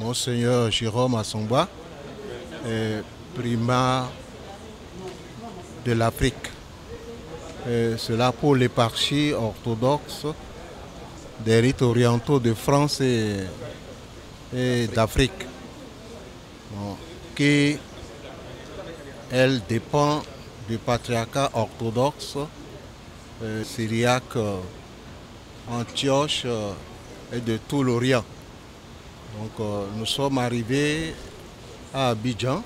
Monseigneur Jérôme Assomba, primat de l'Afrique. Cela pour l'éparchie orthodoxe des rites orientaux de France et d'Afrique, qui, elle, dépend du patriarcat orthodoxe syriaque Antioche et de tout l'Orient. Donc nous sommes arrivés à Abidjan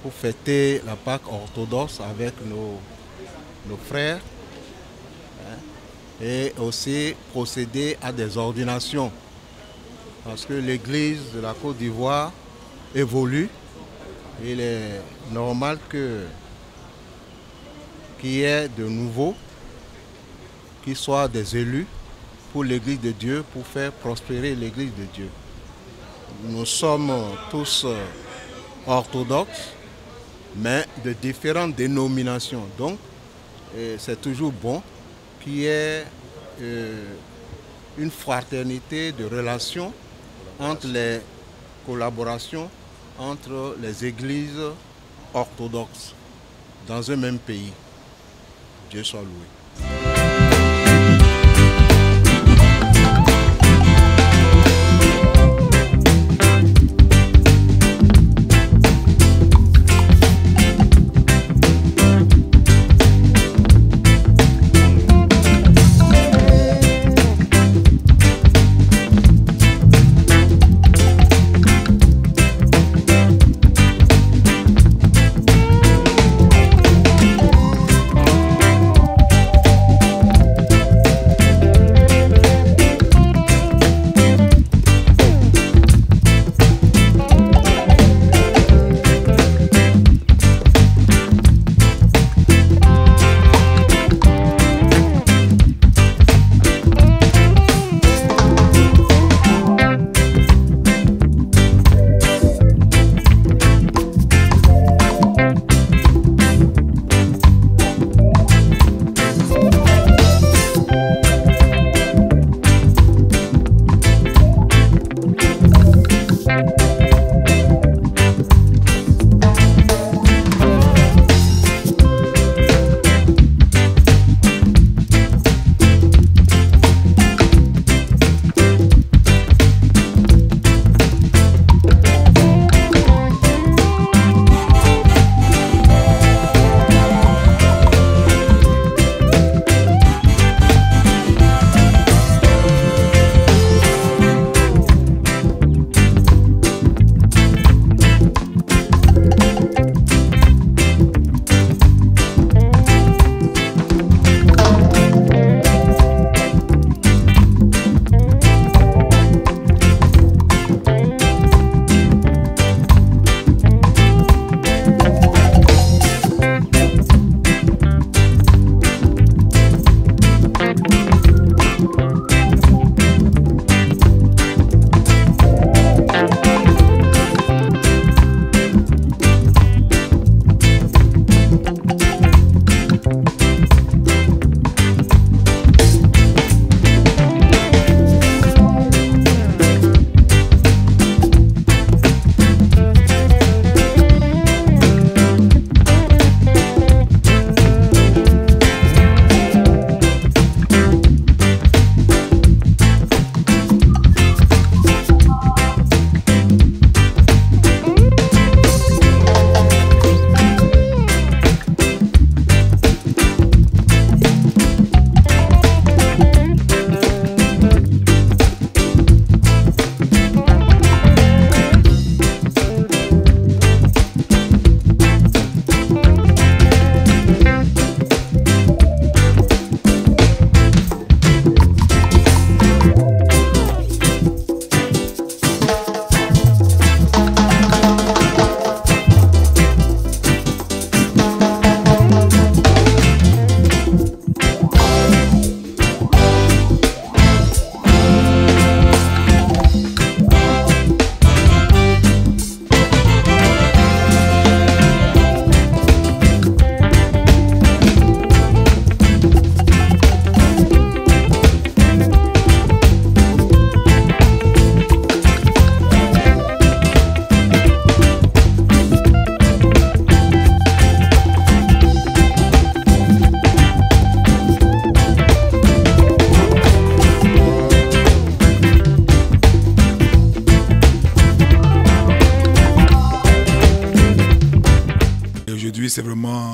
pour fêter la Pâque orthodoxe avec nos frères, et aussi procéder à des ordinations parce que l'Église de la Côte d'Ivoire évolue. Il est normal qu'il y ait de nouveaux qui soient des élus pour l'Église de Dieu, pour faire prospérer l'Église de Dieu. Nous sommes tous orthodoxes, mais de différentes dénominations. Donc, c'est toujours bon qu'il y ait une fraternité de relations entre les collaborations entre les églises orthodoxes dans un même pays. Dieu soit loué.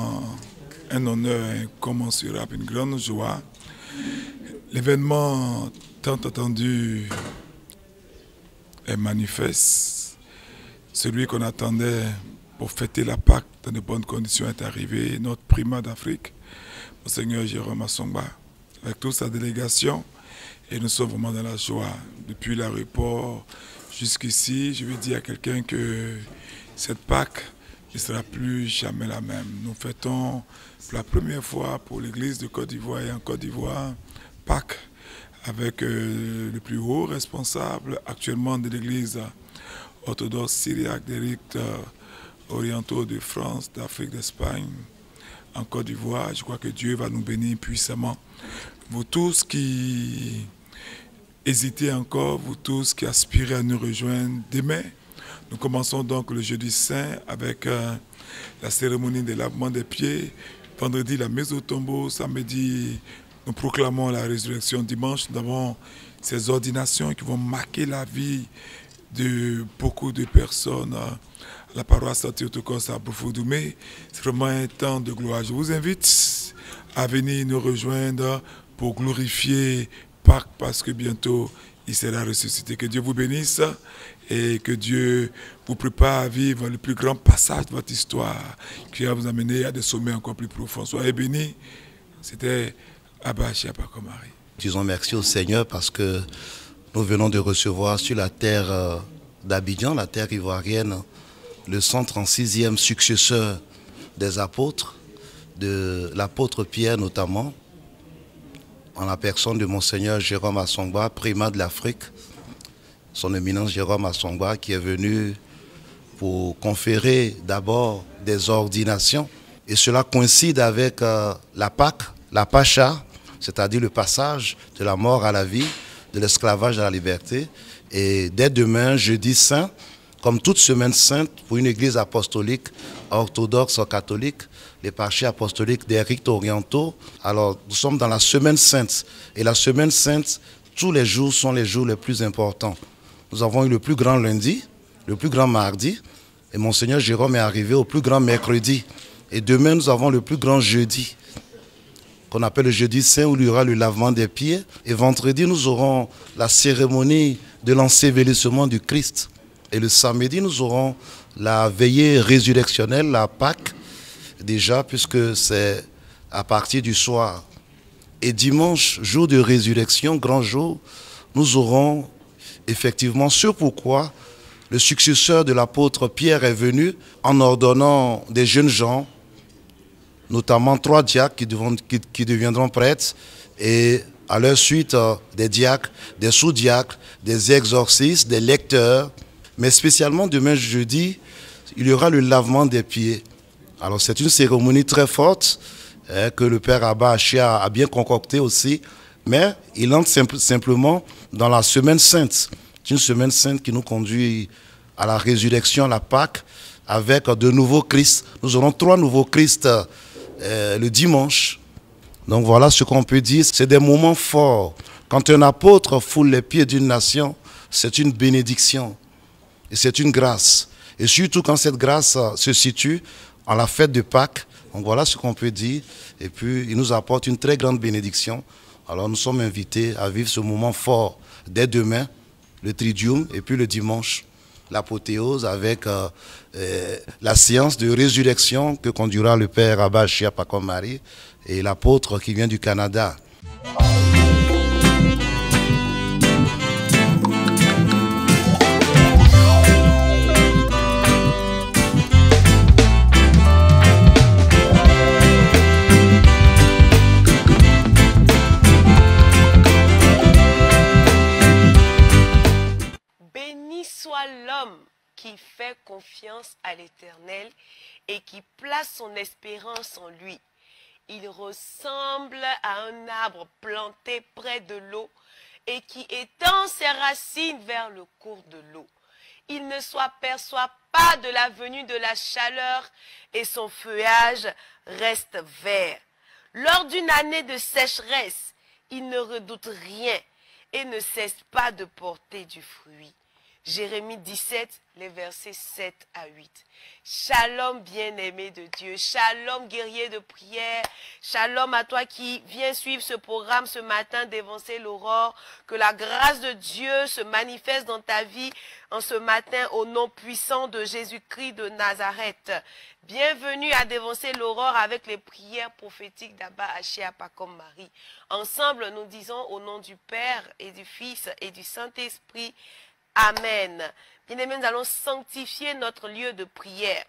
vraiment un honneur incommensurable, une grande joie. L'événement tant attendu est manifeste. Celui qu'on attendait pour fêter la Pâque dans de bonnes conditions est arrivé. Notre primat d'Afrique, Monseigneur Jérôme Assongba, avec toute sa délégation. Et nous sommes vraiment dans la joie. Depuis l'aéroport jusqu'ici, je vais dire à quelqu'un que cette Pâque ne sera plus jamais la même. Nous fêtons pour la première fois pour l'Église de Côte d'Ivoire et en Côte d'Ivoire, Pâques, avec le plus haut responsable actuellement de l'Église orthodoxe syriaque des rites orientaux de France, d'Afrique, d'Espagne, en Côte d'Ivoire. Je crois que Dieu va nous bénir puissamment. Vous tous qui hésitez encore, vous tous qui aspirez à nous rejoindre demain, nous commençons donc le jeudi saint avec la cérémonie de lavement des pieds. Vendredi, la mise au tombeau. Samedi, nous proclamons la résurrection. Dimanche, nous avons ces ordinations qui vont marquer la vie de beaucoup de personnes à la paroisse Saint-Théotokos à Boufoudoumé. C'est vraiment un temps de gloire. Je vous invite à venir nous rejoindre pour glorifier Pâques parce que bientôt il sera ressuscité. Que Dieu vous bénisse et que Dieu vous prépare à vivre le plus grand passage de votre histoire qui va vous amener à des sommets encore plus profonds. Soyez bénis. C'était Abba Chiapakomari. Disons merci au Seigneur parce que nous venons de recevoir sur la terre d'Abidjan, la terre ivoirienne, le 136e successeur des apôtres, de l'apôtre Pierre notamment, en la personne de Monseigneur Jérôme Assongba, primat de l'Afrique, son éminence Jérôme Assongba, qui est venu pour conférer d'abord des ordinations. Et cela coïncide avec la Pâque, la Pacha, c'est-à-dire le passage de la mort à la vie, de l'esclavage à la liberté. Et dès demain, jeudi saint, comme toute semaine sainte pour une église apostolique, orthodoxe, catholique, l'éparchie apostolique des rites orientaux. Alors, nous sommes dans la semaine sainte. Et la semaine sainte, tous les jours sont les jours les plus importants. Nous avons eu le plus grand lundi, le plus grand mardi, et Monseigneur Jérôme est arrivé au plus grand mercredi. Et demain, nous avons le plus grand jeudi, qu'on appelle le jeudi saint, où il y aura le lavement des pieds. Et vendredi, nous aurons la cérémonie de l'ensevelissement du Christ. Et le samedi, nous aurons la veillée résurrectionnelle, la Pâque, déjà, puisque c'est à partir du soir. Et dimanche, jour de résurrection, grand jour, nous aurons effectivement ce pourquoi le successeur de l'apôtre Pierre est venu en ordonnant des jeunes gens, notamment 3 diacres qui deviendront prêtres, et à leur suite des diacres, des sous-diacres, des exorcistes, des lecteurs. Mais spécialement demain jeudi, il y aura le lavement des pieds. Alors c'est une cérémonie très forte que le père Abba Achia a bien concoctée aussi, mais il entre simplement dans la semaine sainte. C'est une semaine sainte qui nous conduit à la résurrection, à la Pâque, avec de nouveaux Christ. Nous aurons 3 nouveaux Christ le dimanche. Donc voilà ce qu'on peut dire. C'est des moments forts. Quand un apôtre foule les pieds d'une nation, c'est une bénédiction. Et c'est une grâce. Et surtout quand cette grâce se situe en la fête de Pâques. Donc voilà ce qu'on peut dire. Et puis il nous apporte une très grande bénédiction. Alors nous sommes invités à vivre ce moment fort dès demain, le Tridium, et puis le dimanche, l'apothéose avec la séance de résurrection que conduira le père Abba Chiapakomari et l'apôtre qui vient du Canada. Béni soit l'homme qui fait confiance à l'Éternel et qui place son espérance en lui. Il ressemble à un arbre planté près de l'eau et qui étend ses racines vers le cours de l'eau. Il ne s'aperçoit pas de la venue de la chaleur et son feuillage reste vert. Lors d'une année de sécheresse, il ne redoute rien et ne cesse pas de porter du fruit. Jérémie 17, les versets 7 à 8. Shalom bien-aimé de Dieu, shalom guerrier de prière, shalom à toi qui viens suivre ce programme ce matin d'Évancer l'aurore. Que la grâce de Dieu se manifeste dans ta vie en ce matin au nom puissant de Jésus-Christ de Nazareth. Bienvenue à Dévancer l'aurore avec les prières prophétiques d'Abba Achia Pakom Marie. Ensemble, nous disons au nom du Père et du Fils et du Saint-Esprit. Amen. Bien-aimés, nous allons sanctifier notre lieu de prière.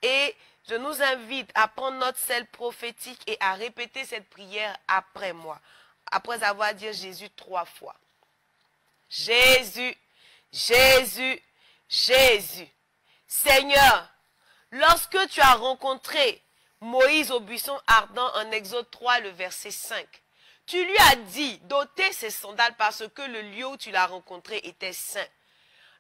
Et je nous invite à prendre notre sel prophétique et à répéter cette prière après moi. Après avoir dit Jésus 3 fois. Jésus, Jésus, Jésus. Seigneur, lorsque tu as rencontré Moïse au buisson ardent en Exode 3, le verset 5, tu lui as dit d'ôter ses sandales parce que le lieu où tu l'as rencontré était saint.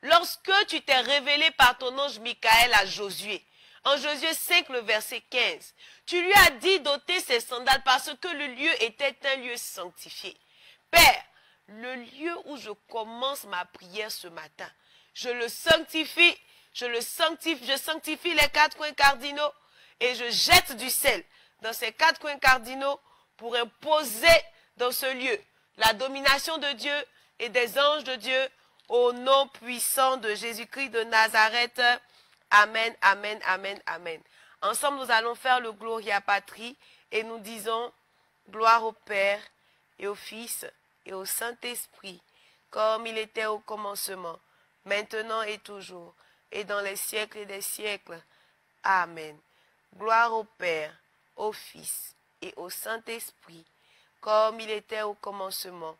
Lorsque tu t'es révélé par ton ange Michael à Josué, en Josué 5, le verset 15, tu lui as dit d'ôter ses sandales parce que le lieu était un lieu sanctifié. Père, le lieu où je commence ma prière ce matin, je le sanctifie, je sanctifie les 4 coins cardinaux et je jette du sel dans ces 4 coins cardinaux pour imposer dans ce lieu la domination de Dieu et des anges de Dieu au nom puissant de Jésus-Christ de Nazareth. Amen, amen, amen, amen. Ensemble, nous allons faire le Gloria Patri et nous disons gloire au Père et au Fils et au Saint-Esprit, comme il était au commencement, maintenant et toujours, et dans les siècles des siècles. Amen. Gloire au Père, au Fils et au Saint-Esprit, comme il était au commencement,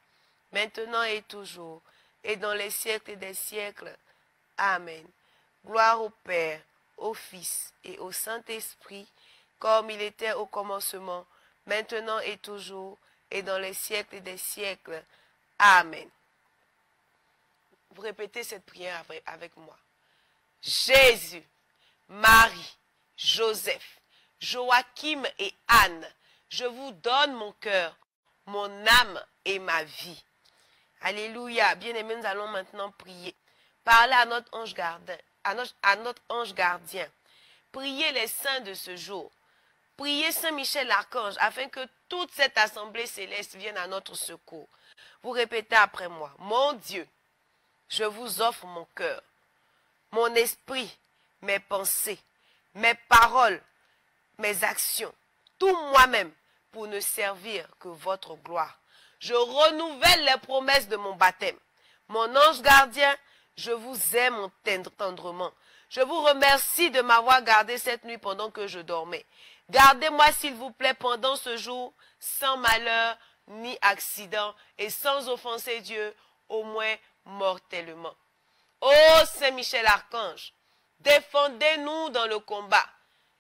maintenant et toujours, et dans les siècles des siècles. Amen. Gloire au Père, au Fils et au Saint-Esprit, comme il était au commencement, maintenant et toujours, et dans les siècles des siècles. Amen. Vous répétez cette prière avec moi. Jésus, Marie, Joseph, Joachim et Anne, je vous donne mon cœur, mon âme et ma vie. Alléluia. Bien-aimés, nous allons maintenant prier. Parlez à notre ange gardien. À notre ange gardien. Priez les saints de ce jour. Priez Saint Michel l'Archange afin que toute cette assemblée céleste vienne à notre secours. Vous répétez après moi. Mon Dieu, je vous offre mon cœur, mon esprit, mes pensées, mes paroles, mes actions, tout moi-même pour ne servir que votre gloire. Je renouvelle les promesses de mon baptême. Mon ange gardien, je vous aime tendrement. Je vous remercie de m'avoir gardé cette nuit pendant que je dormais. Gardez-moi s'il vous plaît pendant ce jour, sans malheur ni accident et sans offenser Dieu, au moins mortellement. Ô Saint Michel Archange, défendez-nous dans le combat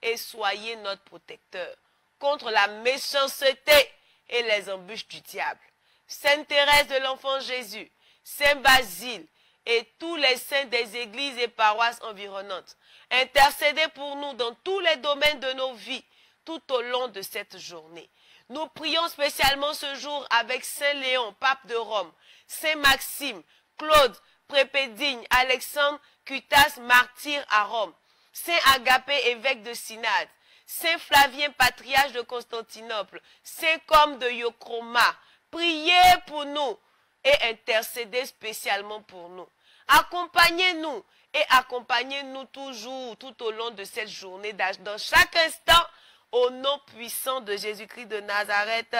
et soyez notre protecteur contre la méchanceté et les embûches du diable. Sainte Thérèse de l'Enfant Jésus, Saint Basile et tous les saints des églises et paroisses environnantes, intercédez pour nous dans tous les domaines de nos vies tout au long de cette journée. Nous prions spécialement ce jour avec Saint Léon, pape de Rome, Saint Maxime, Claude, Prépédigne, Alexandre, Cutas, martyr à Rome, Saint Agapé, évêque de Synade, Saint Flavien, patriarche de Constantinople, Saint Comme de Yocroma, priez pour nous et intercédez spécialement pour nous. Accompagnez-nous et accompagnez-nous toujours tout au long de cette journée, dans chaque instant, au nom puissant de Jésus-Christ de Nazareth.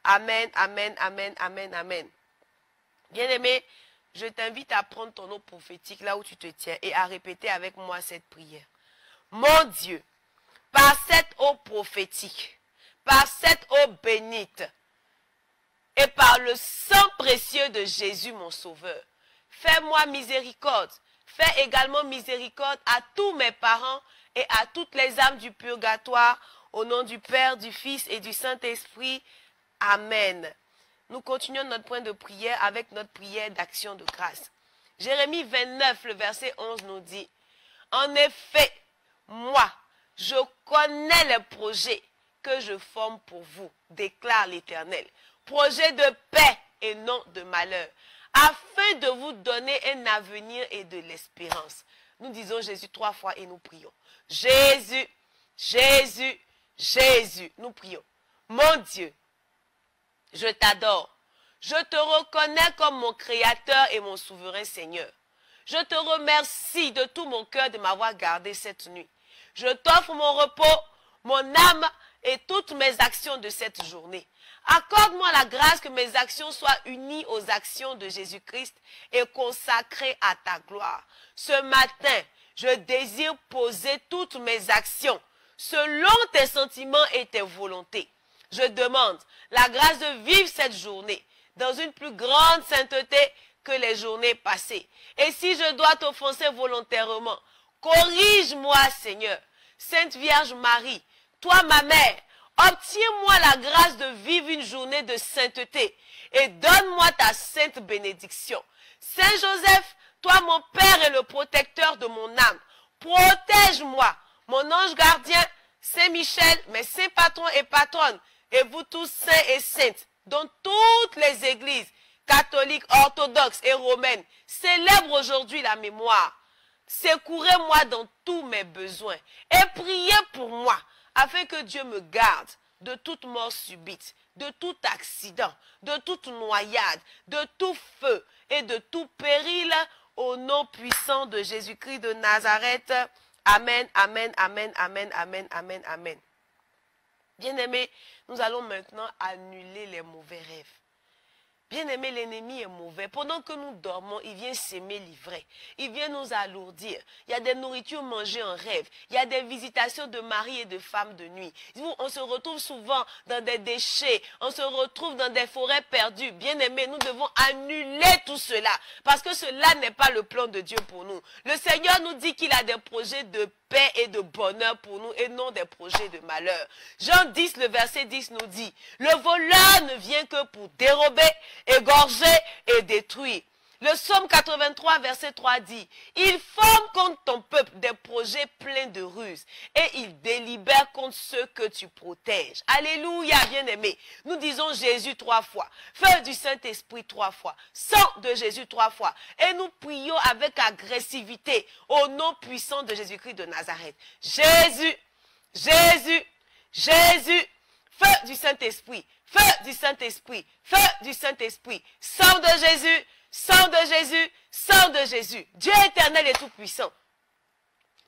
Amen, amen, amen, amen, amen. Bien-aimé, je t'invite à prendre ton eau prophétique là où tu te tiens et à répéter avec moi cette prière. Mon Dieu, par cette eau prophétique, par cette eau bénite et par le sang précieux de Jésus mon Sauveur, fais-moi miséricorde. Fais également miséricorde à tous mes parents et à toutes les âmes du purgatoire, au nom du Père, du Fils et du Saint-Esprit. Amen. Nous continuons notre point de prière avec notre prière d'action de grâce. Jérémie 29, le verset 11 nous dit, « En effet, moi, je connais les projets que je forme pour vous, déclare l'Éternel. Projets de paix et non de malheur, afin de vous donner un avenir et de l'espérance. Nous disons Jésus 3 fois et nous prions. Jésus, Jésus, Jésus. Nous prions. Mon Dieu, je t'adore. Je te reconnais comme mon Créateur et mon souverain Seigneur. Je te remercie de tout mon cœur de m'avoir gardé cette nuit. Je t'offre mon repos, mon âme et toutes mes actions de cette journée. Accorde-moi la grâce que mes actions soient unies aux actions de Jésus-Christ et consacrées à ta gloire. Ce matin, je désire poser toutes mes actions selon tes sentiments et tes volontés. Je demande la grâce de vivre cette journée dans une plus grande sainteté que les journées passées. Et si je dois t'offenser volontairement, corrige-moi, Seigneur. Sainte Vierge Marie, toi ma mère, obtiens-moi la grâce de vivre une journée de sainteté et donne-moi ta sainte bénédiction. Saint Joseph, toi mon Père et le protecteur de mon âme, protège-moi, mon ange gardien, Saint Michel, mes saints patrons et patronnes, et vous tous saints et saintes, dont toutes les églises catholiques, orthodoxes et romaines célèbrent aujourd'hui la mémoire. Secourez-moi dans tous mes besoins et priez pour moi, afin que Dieu me garde de toute mort subite, de tout accident, de toute noyade, de tout feu et de tout péril, au nom puissant de Jésus-Christ de Nazareth. Amen, amen, amen, amen, amen, amen, amen. Bien-aimés, nous allons maintenant annuler les mauvais rêves. Bien-aimé, l'ennemi est mauvais. Pendant que nous dormons, il vient s'aimer l'ivraie. Il vient nous alourdir. Il y a des nourritures mangées en rêve. Il y a des visitations de maris et de femmes de nuit. On se retrouve souvent dans des déchets. On se retrouve dans des forêts perdues. Bien-aimé, nous devons annuler tout cela. Parce que cela n'est pas le plan de Dieu pour nous. Le Seigneur nous dit qu'il a des projets de paix et de bonheur pour nous et non des projets de malheur. Jean 10, le verset 10 nous dit, le voleur ne vient que pour dérober, égorger et détruire. Le psaume 83, verset 3 dit, il forme contre ton peuple des projets pleins de ruses et il délibère contre ceux que tu protèges. Alléluia, bien-aimé. Nous disons Jésus 3 fois, feu du Saint-Esprit 3 fois, sang de Jésus 3 fois. Et nous prions avec agressivité au nom puissant de Jésus-Christ de Nazareth. Jésus, Jésus, Jésus, feu du Saint-Esprit, feu du Saint-Esprit, feu du Saint-Esprit, sang de Jésus, sang de Jésus, sang de Jésus. Dieu éternel et tout-puissant,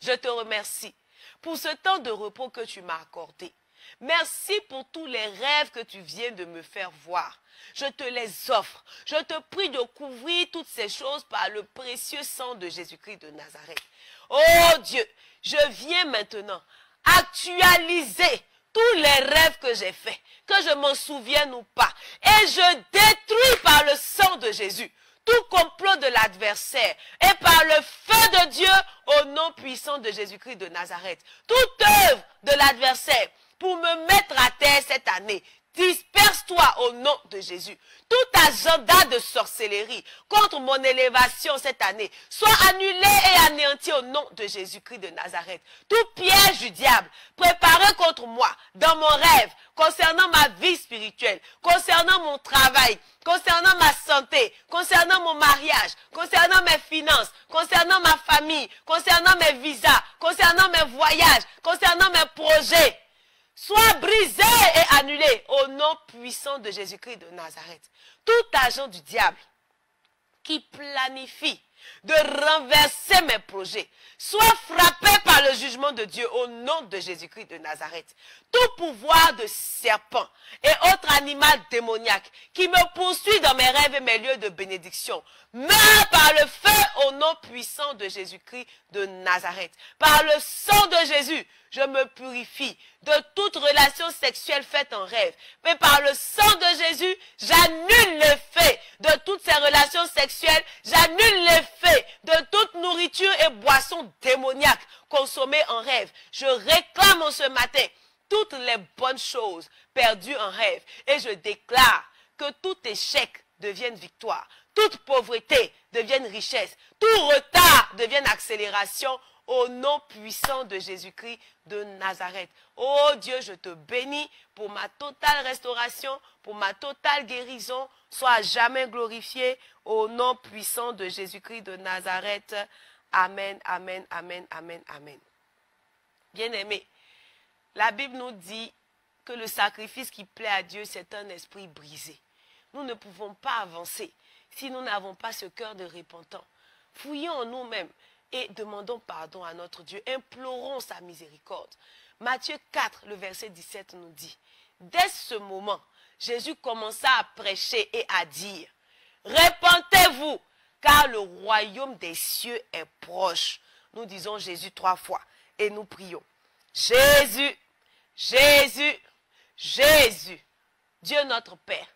je te remercie pour ce temps de repos que tu m'as accordé. Merci pour tous les rêves que tu viens de me faire voir. Je te les offre. Je te prie de couvrir toutes ces choses par le précieux sang de Jésus-Christ de Nazareth. Oh Dieu, je viens maintenant actualiser tous les rêves que j'ai faits, que je m'en souvienne ou pas. Et je détruis par le sang de Jésus tout complot de l'adversaire et par le feu de Dieu au nom puissant de Jésus-Christ de Nazareth. Toute œuvre de l'adversaire pour me mettre à terre cette année, disperse-toi au nom de Jésus. Tout agenda de sorcellerie contre mon élévation cette année soit annulé et anéanti au nom de Jésus-Christ de Nazareth. Tout piège du diable préparé contre moi dans mon rêve, concernant ma vie spirituelle, concernant mon travail, concernant ma santé, concernant mon mariage, concernant mes finances, concernant ma famille, concernant mes visas, concernant mes voyages, concernant mes projets, soit brisé et annulé au nom puissant de Jésus-Christ de Nazareth. Tout agent du diable qui planifie de renverser mes projets soit frappé par le jugement de Dieu au nom de Jésus-Christ de Nazareth. Tout pouvoir de serpent et autre animal démoniaque qui me poursuit dans mes rêves et mes lieux de bénédiction meurt par le feu au nom puissant de Jésus-Christ de Nazareth. Par le sang de Jésus, je me purifie de toute relation sexuelle faite en rêve. Mais par le sang de Jésus, j'annule l'effet de toutes ces relations sexuelles. J'annule l'effet de toute nourriture et boisson démoniaque consommée en rêve. Je réclame en ce matin toutes les bonnes choses perdues en rêve. Et je déclare que tout échec devienne victoire. Toute pauvreté devienne richesse. Tout retard devienne accélération au nom puissant de Jésus-Christ de Nazareth. Oh Dieu, je te bénis pour ma totale restauration, pour ma totale guérison. Sois à jamais glorifié au nom puissant de Jésus-Christ de Nazareth. Amen, amen, amen, amen, amen. Bien-aimés, la Bible nous dit que le sacrifice qui plaît à Dieu, c'est un esprit brisé. Nous ne pouvons pas avancer si nous n'avons pas ce cœur de repentant. Fouillons en nous-mêmes et demandons pardon à notre Dieu. Implorons sa miséricorde. Matthieu 4, le verset 17 nous dit, dès ce moment, Jésus commença à prêcher et à dire, répentez-vous, car le royaume des cieux est proche. Nous disons Jésus 3 fois et nous prions. Jésus, Jésus, Jésus, Dieu notre Père,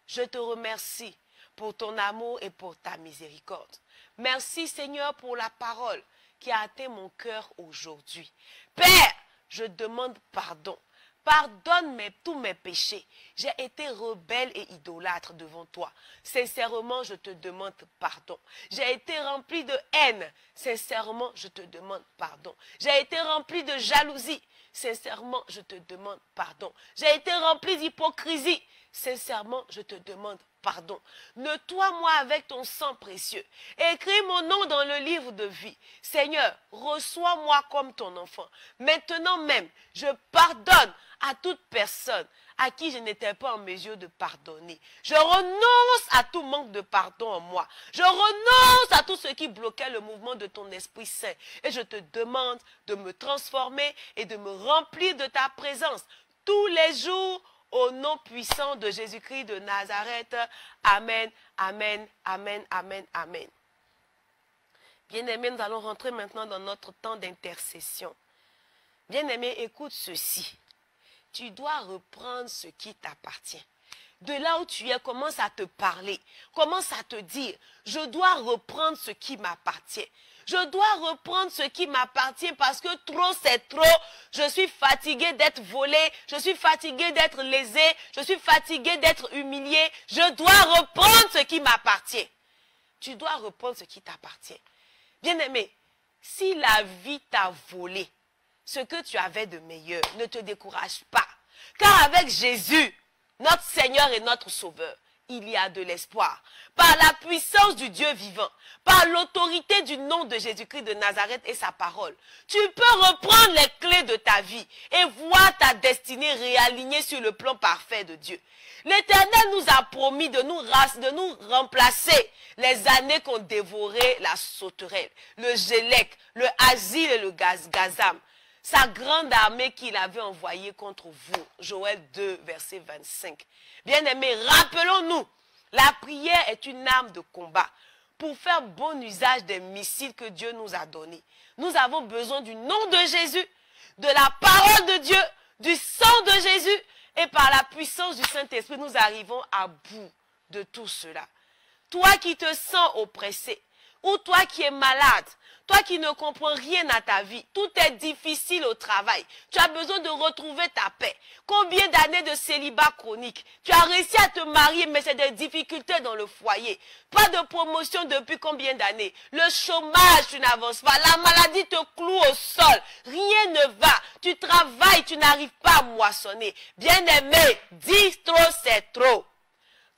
je te remercie pour ton amour et pour ta miséricorde. Merci Seigneur pour la parole qui a atteint mon cœur aujourd'hui. Père, je demande pardon. Pardonne tous mes péchés. J'ai été rebelle et idolâtre devant toi. Sincèrement, je te demande pardon. J'ai été rempli de haine. Sincèrement, je te demande pardon. J'ai été rempli de jalousie. Sincèrement, je te demande pardon. J'ai été rempli d'hypocrisie. Sincèrement, je te demande pardon. Nettoie-moi avec ton sang précieux. Écris mon nom dans le livre de vie. Seigneur, reçois-moi comme ton enfant. Maintenant même, je pardonne à toute personne à qui je n'étais pas en mesure de pardonner. Je renonce à tout manque de pardon en moi. Je renonce à tout ce qui bloquait le mouvement de ton Esprit Saint. Et je te demande de me transformer et de me remplir de ta présence tous les jours au nom puissant de Jésus-Christ de Nazareth. Amen, amen, amen, amen, amen. Bien-aimés, nous allons rentrer maintenant dans notre temps d'intercession. Bien-aimé, écoute ceci. Tu dois reprendre ce qui t'appartient. De là où tu es, commence à te parler. Commence à te dire, je dois reprendre ce qui m'appartient. Je dois reprendre ce qui m'appartient parce que trop c'est trop. Je suis fatigué d'être volé. Je suis fatigué d'être lésé. Je suis fatigué d'être humilié. Je dois reprendre ce qui m'appartient. Tu dois reprendre ce qui t'appartient. Bien-aimé, si la vie t'a volé ce que tu avais de meilleur, ne te décourage pas. Car avec Jésus, notre Seigneur et notre Sauveur, il y a de l'espoir. Par la puissance du Dieu vivant, par l'autorité du nom de Jésus-Christ de Nazareth et sa parole, tu peux reprendre les clés de ta vie et voir ta destinée réalignée sur le plan parfait de Dieu. L'Éternel nous a promis de nous remplacer les années qu'ont dévoré la sauterelle, le gélec, le asile et le gazam. Sa grande armée qu'il avait envoyée contre vous. Joël 2, verset 25. Bien-aimés, rappelons-nous, la prière est une arme de combat pour faire bon usage des missiles que Dieu nous a donnés. Nous avons besoin du nom de Jésus, de la parole de Dieu, du sang de Jésus, et par la puissance du Saint-Esprit, nous arrivons à bout de tout cela. Toi qui te sens oppressé, ou toi qui es malade, toi qui ne comprends rien à ta vie, tout est difficile au travail. Tu as besoin de retrouver ta paix. Combien d'années de célibat chronique? Tu as réussi à te marier, mais c'est des difficultés dans le foyer. Pas de promotion depuis combien d'années? Le chômage, tu n'avances pas. La maladie te cloue au sol. Rien ne va. Tu travailles, tu n'arrives pas à moissonner. Bien-aimé, dis trop, c'est trop.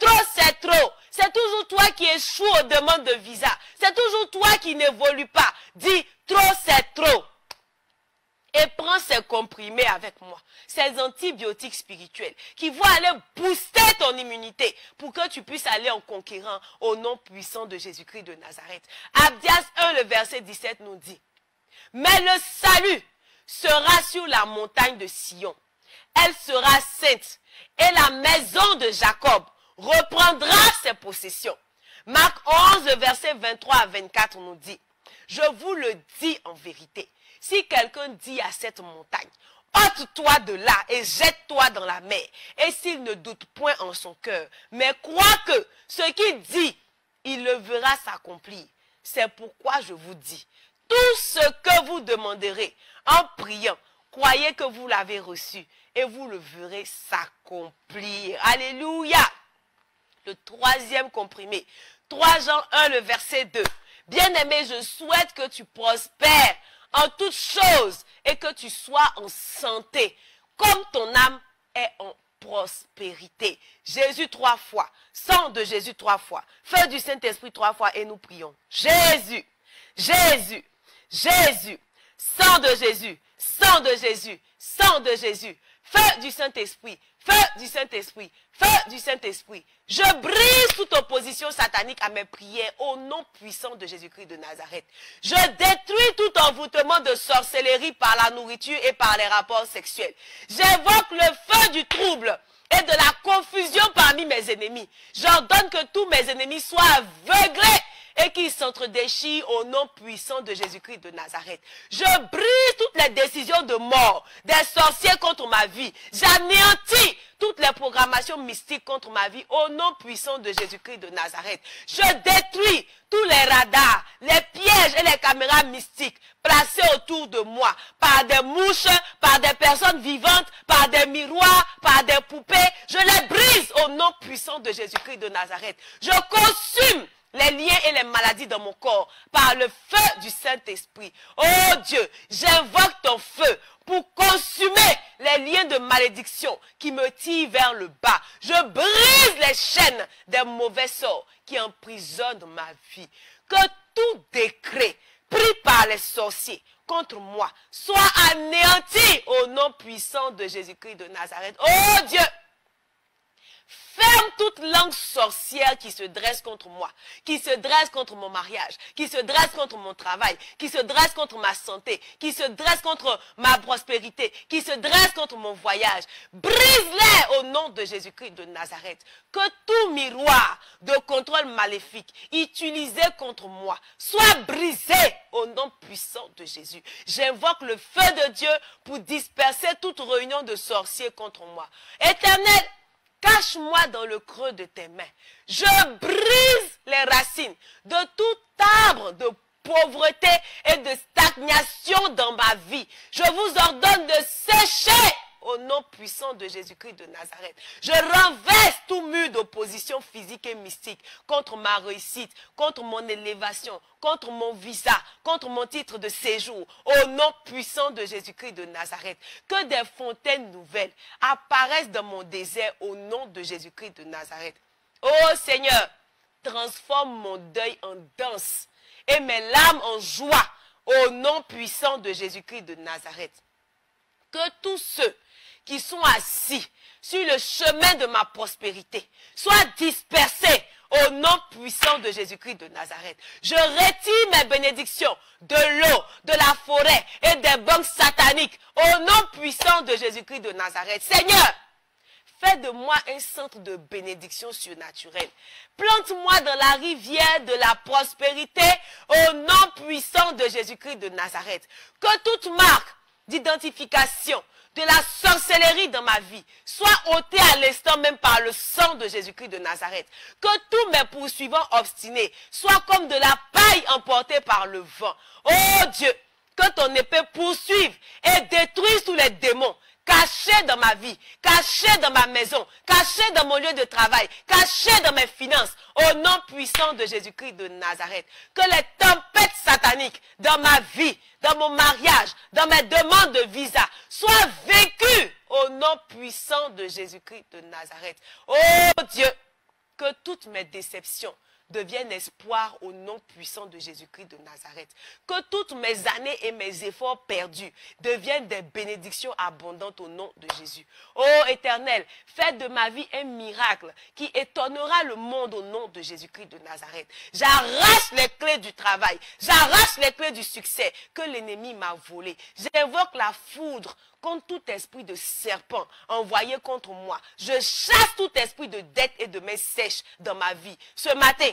Trop, c'est trop. C'est toujours toi qui échoues aux demandes de visa. C'est toujours toi qui n'évolue pas. Dis, trop, c'est trop. Et prends ces comprimés avec moi. Ces antibiotiques spirituels qui vont aller booster ton immunité pour que tu puisses aller en conquérant au nom puissant de Jésus-Christ de Nazareth. Abdias 1, le verset 17 nous dit, mais le salut sera sur la montagne de Sion. Elle sera sainte et la maison de Jacob reprendra ses possessions. Marc 11, verset 23 à 24 nous dit, je vous le dis en vérité, si quelqu'un dit à cette montagne, ôte-toi de là et jette-toi dans la mer, et s'il ne doute point en son cœur, mais croit que ce qu'il dit, il le verra s'accomplir. C'est pourquoi je vous dis, tout ce que vous demanderez en priant, croyez que vous l'avez reçu, et vous le verrez s'accomplir. Alléluia! Le troisième comprimé, 3 Jean 1, le verset 2. Bien-aimé, je souhaite que tu prospères en toutes choses et que tu sois en santé, comme ton âme est en prospérité. Jésus 3 fois, sang de Jésus 3 fois, feu du Saint-Esprit 3 fois et nous prions. Jésus, Jésus, Jésus, sang de Jésus, sang de Jésus, sang de Jésus, feu du Saint-Esprit, feu du Saint-Esprit, feu du Saint-Esprit. Je brise toute opposition satanique à mes prières au nom puissant de Jésus-Christ de Nazareth. Je détruis tout envoûtement de sorcellerie par la nourriture et par les rapports sexuels. J'invoque le feu du trouble et de la confusion parmi mes ennemis. J'ordonne que tous mes ennemis soient aveuglés et qu'ils s'entre-déchirent au nom puissant de Jésus-Christ de Nazareth. Je brise toutes les décisions de mort des sorciers contre ma vie. J'anéantis toutes les programmations mystiques contre ma vie au nom puissant de Jésus-Christ de Nazareth. Je détruis tous les radars, les pièges et les caméras mystiques placés autour de moi par des mouches, par des personnes vivantes, par des miroirs, par des poupées. Je les brise au nom puissant de Jésus-Christ de Nazareth. Je consume les liens et les maladies dans mon corps par le feu du Saint-Esprit. Oh Dieu, j'invoque ton feu pour consumer les liens de malédiction qui me tirent vers le bas. Je brise les chaînes des mauvais sorts qui emprisonnent ma vie. Que tout décret pris par les sorciers contre moi soit anéanti au nom puissant de Jésus-Christ de Nazareth. Oh Dieu, ferme toute langue sorcière qui se dresse contre moi, qui se dresse contre mon mariage, qui se dresse contre mon travail, qui se dresse contre ma santé, qui se dresse contre ma prospérité, qui se dresse contre mon voyage. Brise-les au nom de Jésus-Christ de Nazareth. Que tout miroir de contrôle maléfique utilisé contre moi soit brisé au nom puissant de Jésus. J'invoque le feu de Dieu pour disperser toute réunion de sorciers contre moi. Éternel, cache-moi dans le creux de tes mains. Je brise les racines de tout arbre de pauvreté et de stagnation dans ma vie. Je vous ordonne de sécher au nom puissant de Jésus-Christ de Nazareth. Je renverse tout mur d'opposition physique et mystique contre ma réussite, contre mon élévation, contre mon visa, contre mon titre de séjour, au nom puissant de Jésus-Christ de Nazareth. Que des fontaines nouvelles apparaissent dans mon désert au nom de Jésus-Christ de Nazareth. Oh Seigneur, transforme mon deuil en danse et mes larmes en joie au nom puissant de Jésus-Christ de Nazareth. Que tous ceux qui sont assis sur le chemin de ma prospérité soient dispersés au nom puissant de Jésus-Christ de Nazareth. Je retire mes bénédictions de l'eau, de la forêt et des banques sataniques au nom puissant de Jésus-Christ de Nazareth. Seigneur, fais de moi un centre de bénédiction surnaturelle. Plante-moi dans la rivière de la prospérité au nom puissant de Jésus-Christ de Nazareth. Que toute marque d'identification de la sorcellerie dans ma vie soit ôtée à l'instant même par le sang de Jésus-Christ de Nazareth. Que tous mes poursuivants obstinés soient comme de la paille emportée par le vent. Oh Dieu, que ton épée poursuive et détruise tous les démons cachés dans ma vie, cachés dans ma maison, cachés dans mon lieu de travail, cachés dans mes finances, au nom puissant de Jésus-Christ de Nazareth. Que les tempêtes sataniques dans ma vie, dans mon mariage, dans mes demandes de visa, soient vaincues au nom puissant de Jésus-Christ de Nazareth. Oh Dieu, que toutes mes déceptions deviennent espoir au nom puissant de Jésus-Christ de Nazareth. Que toutes mes années et mes efforts perdus deviennent des bénédictions abondantes au nom de Jésus. Ô Éternel, fais de ma vie un miracle qui étonnera le monde au nom de Jésus-Christ de Nazareth. J'arrache les clés du travail, j'arrache les clés du succès que l'ennemi m'a volé. J'invoque la foudre contre tout esprit de serpent envoyé contre moi. Je chasse tout esprit de dette et de main sèche dans ma vie. Ce matin,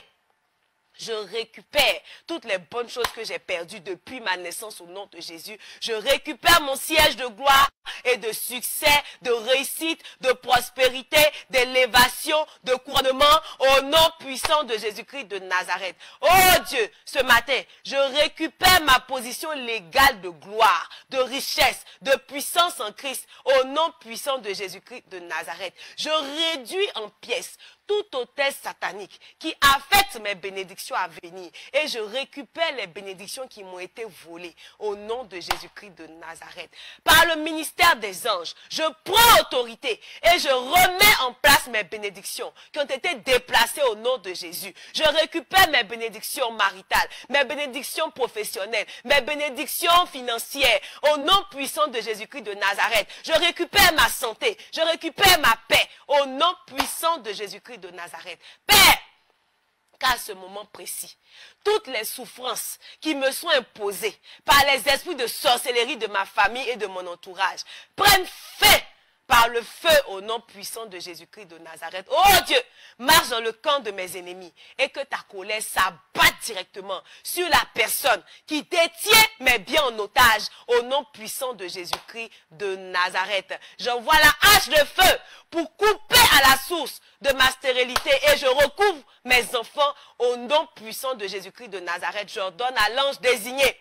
je récupère toutes les bonnes choses que j'ai perdues depuis ma naissance au nom de Jésus. Je récupère mon siège de gloire et de succès, de réussite, de prospérité, d'élévation, de couronnement au nom puissant de Jésus-Christ de Nazareth. Oh Dieu, ce matin, je récupère ma position légale de gloire, de richesse, de puissance en Christ au nom puissant de Jésus-Christ de Nazareth. Je réduis en pièces tout autel satanique qui affecte mes bénédictions bénédictions à venir. Et je récupère les bénédictions qui m'ont été volées au nom de Jésus-Christ de Nazareth. Par le ministère des anges, je prends autorité et je remets en place mes bénédictions qui ont été déplacées au nom de Jésus. Je récupère mes bénédictions maritales, mes bénédictions professionnelles, mes bénédictions financières au nom puissant de Jésus-Christ de Nazareth. Je récupère ma santé, je récupère ma paix au nom puissant de Jésus-Christ de Nazareth. Père, qu'à ce moment précis, toutes les souffrances qui me sont imposées par les esprits de sorcellerie de ma famille et de mon entourage prennent fin par le feu au nom puissant de Jésus-Christ de Nazareth. Oh Dieu, marche dans le camp de mes ennemis et que ta colère s'abatte directement sur la personne qui détient mes biens en otage au nom puissant de Jésus-Christ de Nazareth. J'envoie la hache de feu pour couper à la source de ma stérilité et je recouvre mes enfants au nom puissant de Jésus-Christ de Nazareth. J'ordonne à l'ange désigné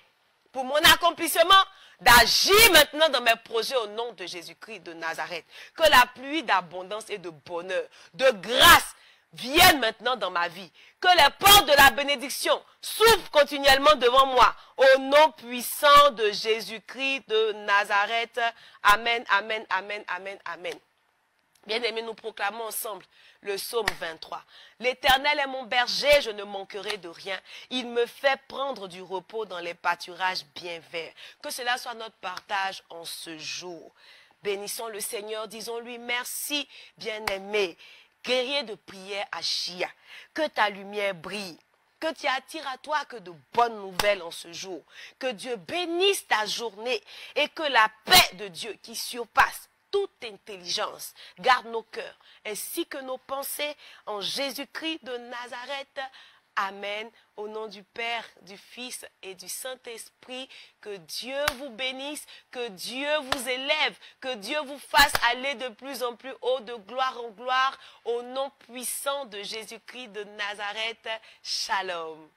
pour mon accomplissement d'agir maintenant dans mes projets au nom de Jésus-Christ de Nazareth. Que la pluie d'abondance et de bonheur, de grâce vienne maintenant dans ma vie. Que les portes de la bénédiction s'ouvrent continuellement devant moi. Au nom puissant de Jésus-Christ de Nazareth. Amen, amen, amen, amen, amen. Bien-aimés, nous proclamons ensemble le psaume 23. L'Éternel est mon berger, je ne manquerai de rien. Il me fait prendre du repos dans les pâturages bien verts. Que cela soit notre partage en ce jour. Bénissons le Seigneur, disons-lui merci, bien-aimé. Guerrier de prière à Chia, que ta lumière brille. Que tu attires à toi que de bonnes nouvelles en ce jour. Que Dieu bénisse ta journée et que la paix de Dieu qui surpasse toute intelligence garde nos cœurs ainsi que nos pensées en Jésus-Christ de Nazareth. Amen. Au nom du Père, du Fils et du Saint-Esprit, que Dieu vous bénisse, que Dieu vous élève, que Dieu vous fasse aller de plus en plus haut, de gloire en gloire, au nom puissant de Jésus-Christ de Nazareth. Shalom.